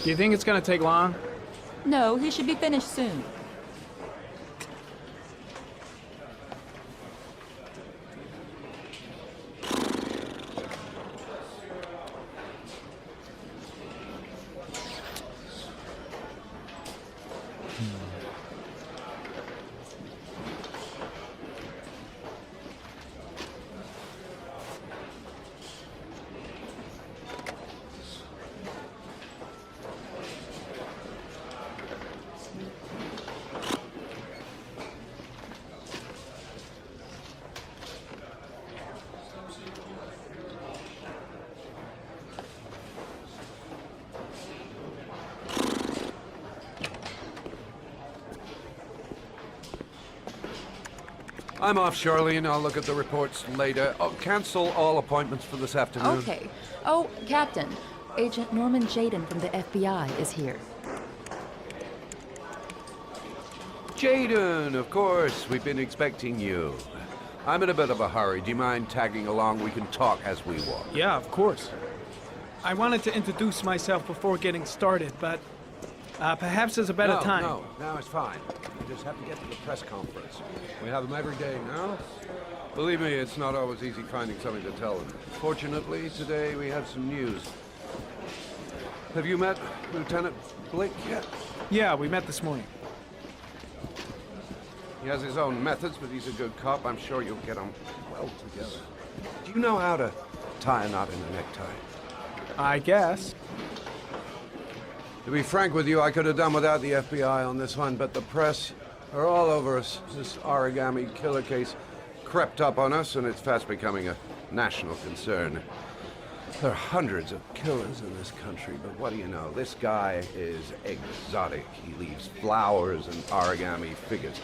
Do you think it's gonna take long? No, he should be finished soon. I'm off, Charlene. I'll look at the reports later. Oh, cancel all appointments for this afternoon. Okay. Oh, Captain. Agent Norman Jaden from the FBI is here. Jaden, of course. We've been expecting you. I'm in a bit of a hurry. Do you mind tagging along? We can talk as we walk. Yeah, of course. I wanted to introduce myself before getting started, but perhaps there's a better time. No, it's fine. We just have to get to the press conference. We have them every day now. Believe me, it's not always easy finding something to tell them. Fortunately, today we have some news. Have you met Lieutenant Blake yet? Yeah, we met this morning. He has his own methods, but he's a good cop. I'm sure you'll get on well together. Do you know how to tie a knot in a necktie? I guess. To be frank with you, I could have done without the FBI on this one, but the press are all over us. This origami killer case crept up on us, and it's fast becoming a national concern. There are hundreds of killers in this country, but what do you know? This guy is exotic. He leaves flowers and origami figures.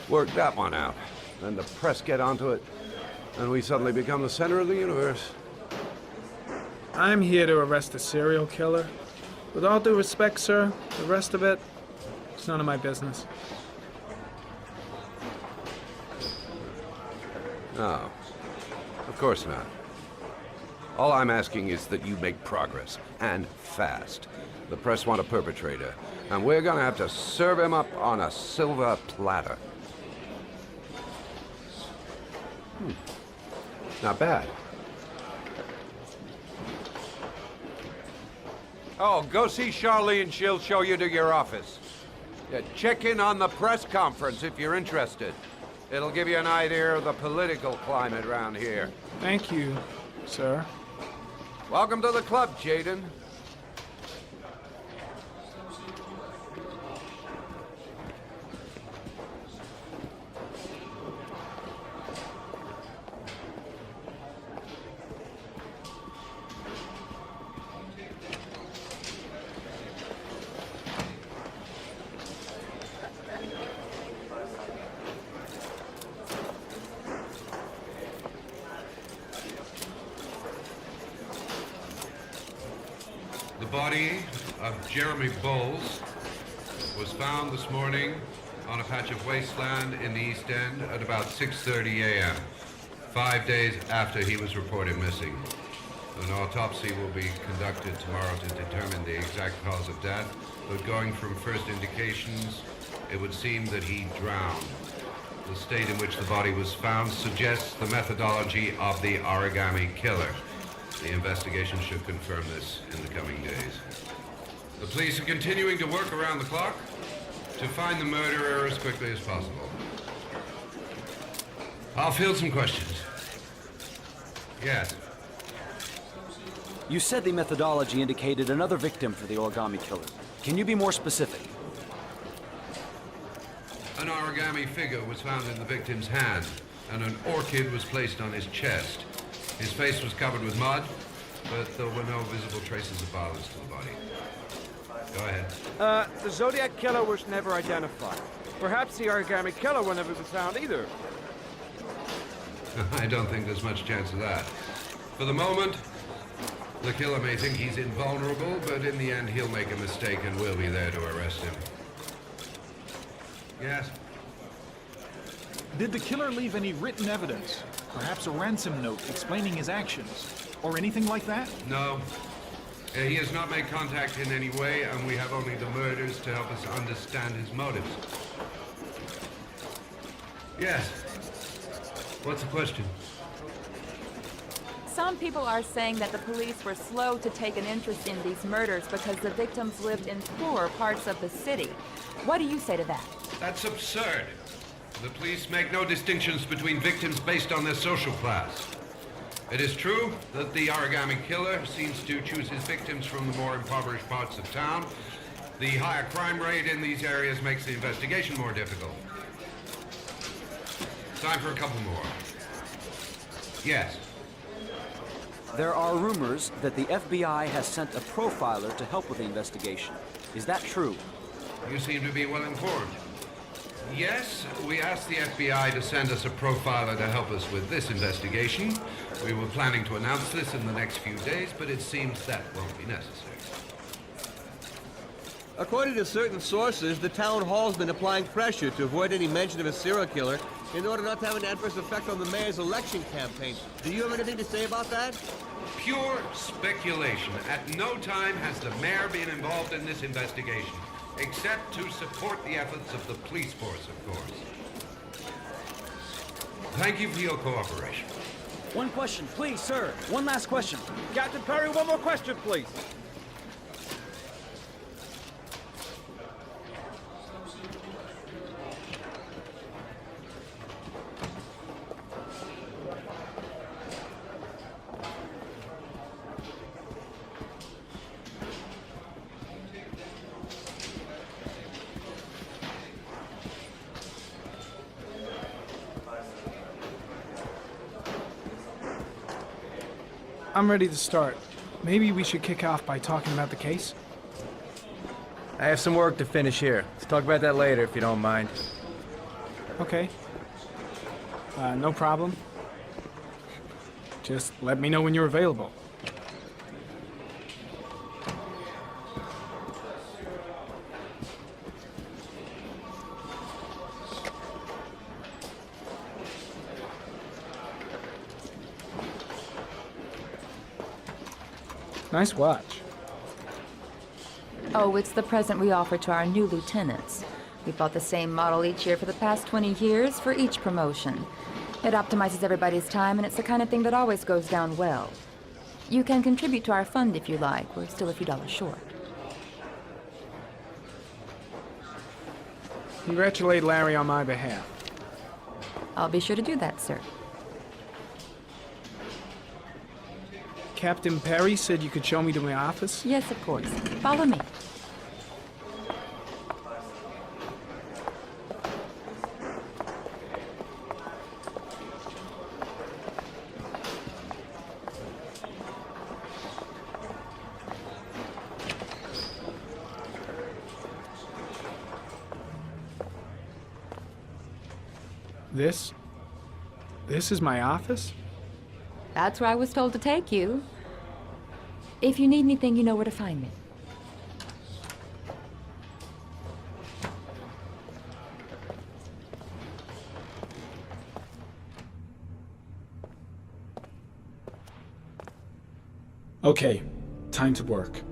Work that one out. Then the press get onto it, and we suddenly become the center of the universe. I'm here to arrest a serial killer. With all due respect, sir, the rest of it, it's none of my business. No, of course not. All I'm asking is that you make progress, and fast. The press want a perpetrator, and we're gonna have to serve him up on a silver platter. Not bad. Oh, go see Charlene. She'll show you to your office. Yeah, check in on the press conference if you're interested. It'll give you an idea of the political climate around here. Thank you, sir. Welcome to the club, Jaden. The body of Jeremy Bowles was found this morning on a patch of wasteland in the East End at about 6:30 a.m., 5 days after he was reported missing. An autopsy will be conducted tomorrow to determine the exact cause of death, but going from first indications, it would seem that he drowned. The state in which the body was found suggests the methodology of the origami killer. The investigation should confirm this in the coming days. The police are continuing to work around the clock to find the murderer as quickly as possible. I'll field some questions. Yes. You said the methodology indicated another victim for the origami killer. Can you be more specific? An origami figure was found in the victim's hand, and an orchid was placed on his chest. His face was covered with mud, but there were no visible traces of violence to the body. Go ahead. The Zodiac killer was never identified. Perhaps the origami killer will never be found either. I don't think there's much chance of that. For the moment, the killer may think he's invulnerable, but in the end he'll make a mistake and we'll be there to arrest him. Yes? Did the killer leave any written evidence? Perhaps a ransom note explaining his actions? Or anything like that? No. He has not made contact in any way, and we have only the murders to help us understand his motives. Yes. What's the question? Some people are saying that the police were slow to take an interest in these murders because the victims lived in poorer parts of the city. What do you say to that? That's absurd. The police make no distinctions between victims based on their social class. It is true that the origami killer seems to choose his victims from the more impoverished parts of town. The higher crime rate in these areas makes the investigation more difficult. Time for a couple more. Yes. There are rumors that the FBI has sent a profiler to help with the investigation. Is that true? You seem to be well informed. Yes, we asked the FBI to send us a profiler to help us with this investigation. We were planning to announce this in the next few days, but it seems that won't be necessary. According to certain sources, the town hall's been applying pressure to avoid any mention of a serial killer in order not to have an adverse effect on the mayor's election campaign. Do you have anything to say about that? Pure speculation. At no time has the mayor been involved in this investigation, except to support the efforts of the police force, of course. Thank you for your cooperation. One question, please, sir. One last question. Captain Perry, one more question, please. I'm ready to start. Maybe we should kick off by talking about the case? I have some work to finish here. Let's talk about that later, if you don't mind. Okay. No problem. Just let me know when you're available. Nice watch. Oh, it's the present we offer to our new lieutenants. We've bought the same model each year for the past 20 years for each promotion. It optimizes everybody's time, and it's the kind of thing that always goes down well. You can contribute to our fund if you like. We're still a few dollars short. Congratulate Larry on my behalf. I'll be sure to do that, sir. Captain Perry said you could show me to my office? Yes, of course. Follow me. This is my office? That's where I was told to take you. If you need anything, you know where to find me. Okay, time to work.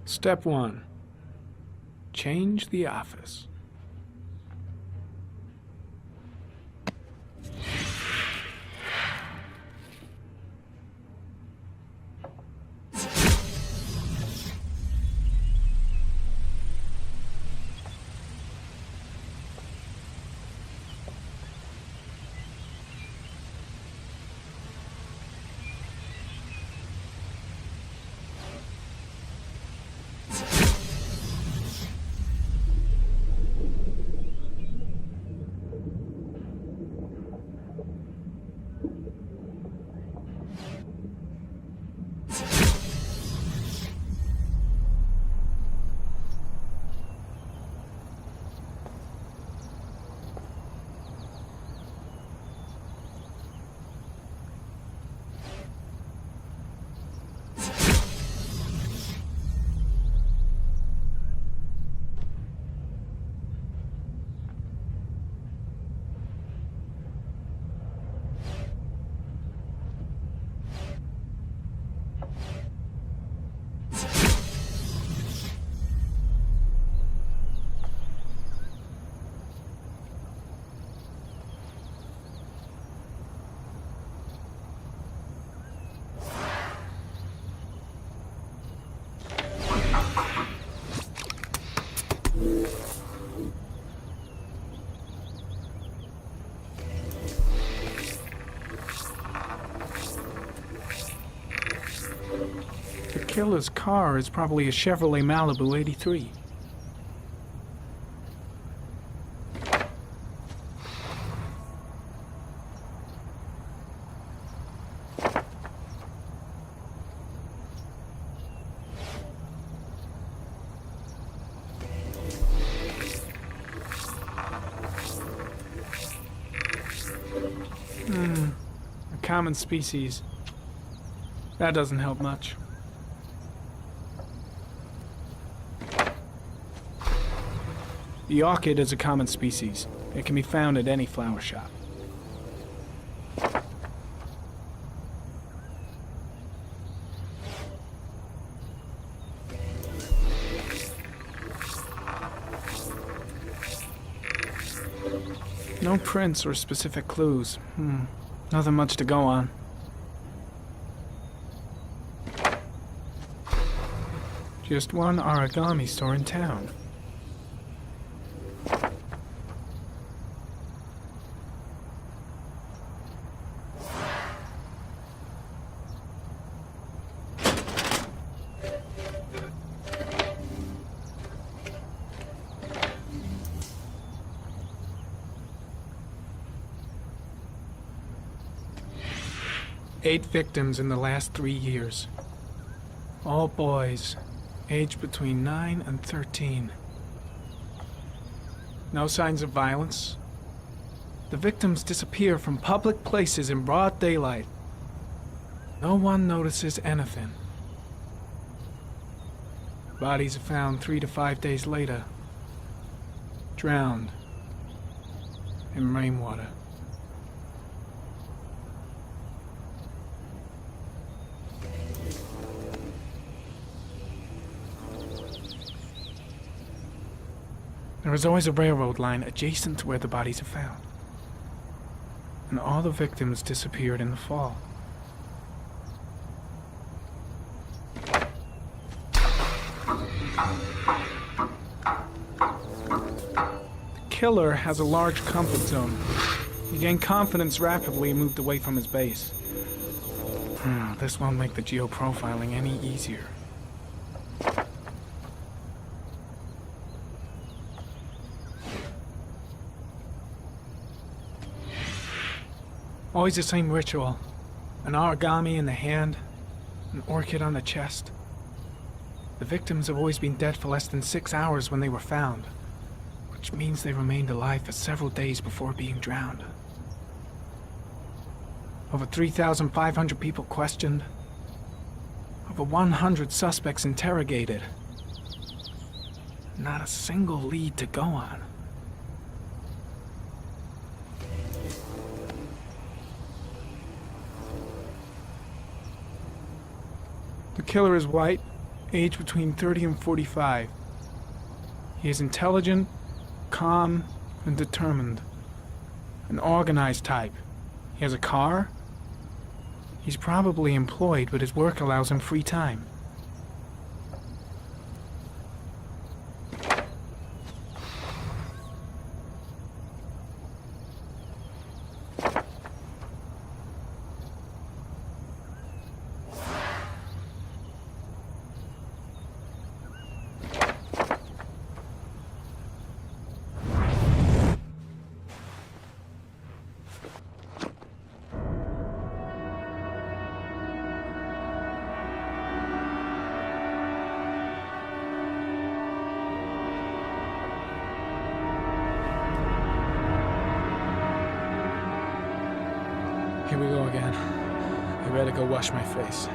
Step 1. Change the office. killer's car is probably a Chevrolet Malibu 83. A common species. That doesn't help much. The orchid is a common species. It can be found at any flower shop. No prints or specific clues. Nothing much to go on. Just one origami store in town. Eight victims in the last 3 years. All boys, aged between 9 and 13. No signs of violence. The victims disappear from public places in broad daylight. No one notices anything. Bodies are found 3 to 5 days later, drowned in rainwater. There is always a railroad line adjacent to where the bodies are found. And all the victims disappeared in the fall. The killer has a large comfort zone. He gained confidence rapidly and moved away from his base. This won't make the geoprofiling any easier. Always the same ritual. An origami in the hand, an orchid on the chest. The victims have always been dead for less than 6 hours when they were found, which means they remained alive for several days before being drowned. Over 3,500 people questioned. Over 100 suspects interrogated. Not a single lead to go on. The killer is white, aged between 30 and 45. He is intelligent, calm, and determined. An organized type. He has a car. He's probably employed, but his work allows him free time. Here we go again. I better go wash my face.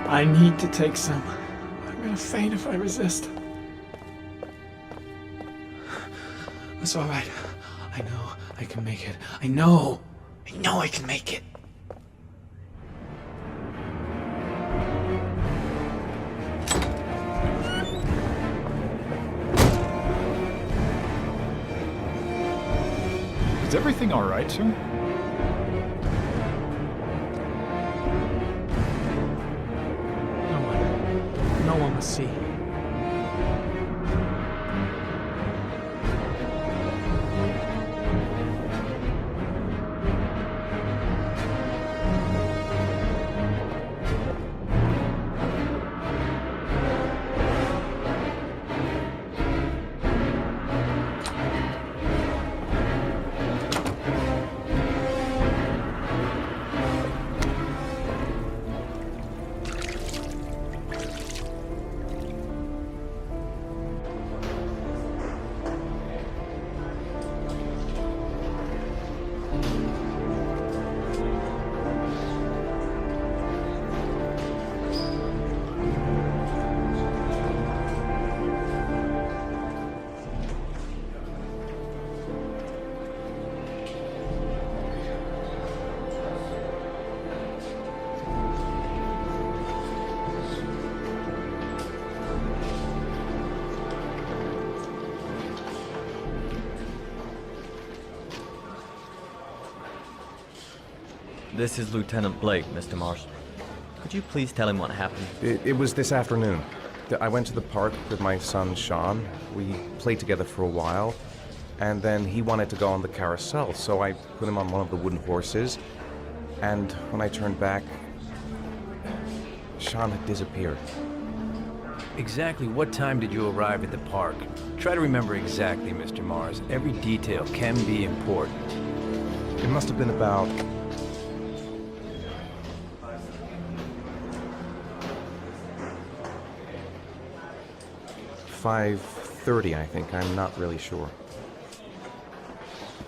I need to take some. I'm gonna faint if I resist. It's all right. I know I can make it. I know I can make it. Is everything all right, sir? No one will see. This is Lieutenant Blake, Mr. Mars. Could you please tell him what happened? It was this afternoon. I went to the park with my son, Sean. We played together for a while, and then he wanted to go on the carousel, so I put him on one of the wooden horses, and when I turned back, Sean had disappeared. Exactly what time did you arrive at the park? Try to remember exactly, Mr. Mars. Every detail can be important. It must have been about 5:30, I think. I'm not really sure.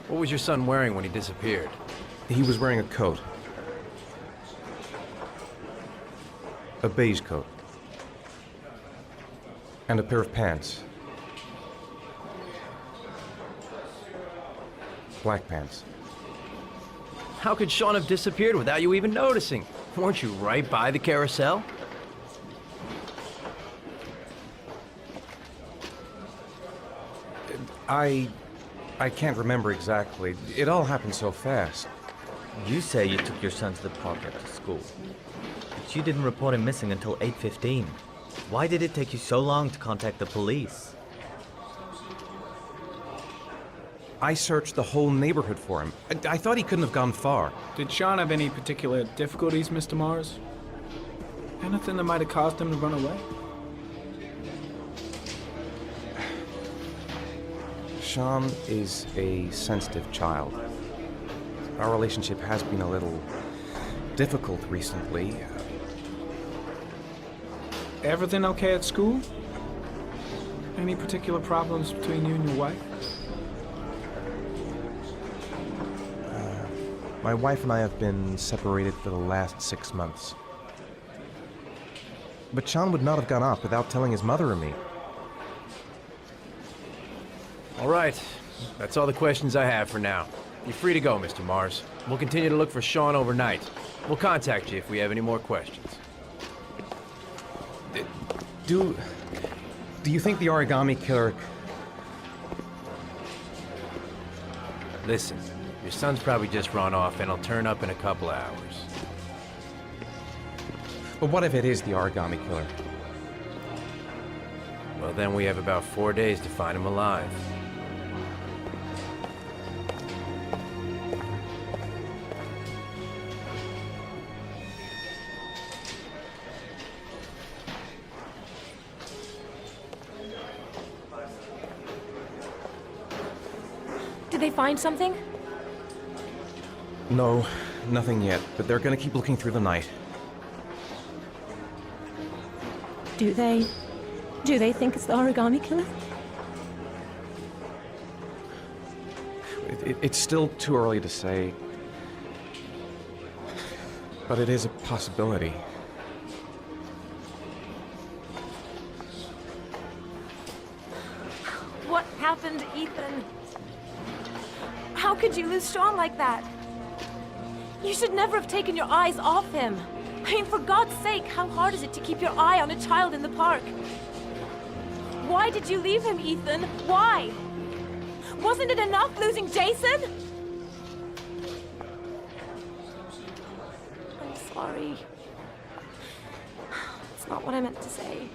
What was your son wearing when he disappeared? He was wearing a coat. A beige coat. And a pair of pants. Black pants. How could Sean have disappeared without you even noticing? Weren't you right by the carousel? I can't remember exactly. It all happened so fast. You say you took your son to the park after school, but you didn't report him missing until 8:15. Why did it take you so long to contact the police? I searched the whole neighborhood for him. I thought he couldn't have gone far. Did Sean have any particular difficulties, Mr. Mars? Anything that might have caused him to run away? Sean is a sensitive child. Our relationship has been a little difficult recently. Everything okay at school? Any particular problems between you and your wife? My wife and I have been separated for the last 6 months. But Sean would not have gone off without telling his mother or me. All right. That's all the questions I have for now. You're free to go, Mr. Mars. We'll continue to look for Sean overnight. We'll contact you if we have any more questions. Do you think the origami killer... Listen, your son's probably just run off and he'll turn up in a couple of hours. But what if it is the origami killer? Well, then we have about 4 days to find him alive. Did they find something? No, nothing yet, but they're gonna keep looking through the night. Do they think it's the origami killer? It's still too early to say, but it is a possibility. What happened, Ethan? How could you lose Sean like that? You should never have taken your eyes off him. I mean, for God's sake, how hard is it to keep your eye on a child in the park? Why did you leave him, Ethan? Why? Wasn't it enough losing Jason? I'm sorry. It's not what I meant to say.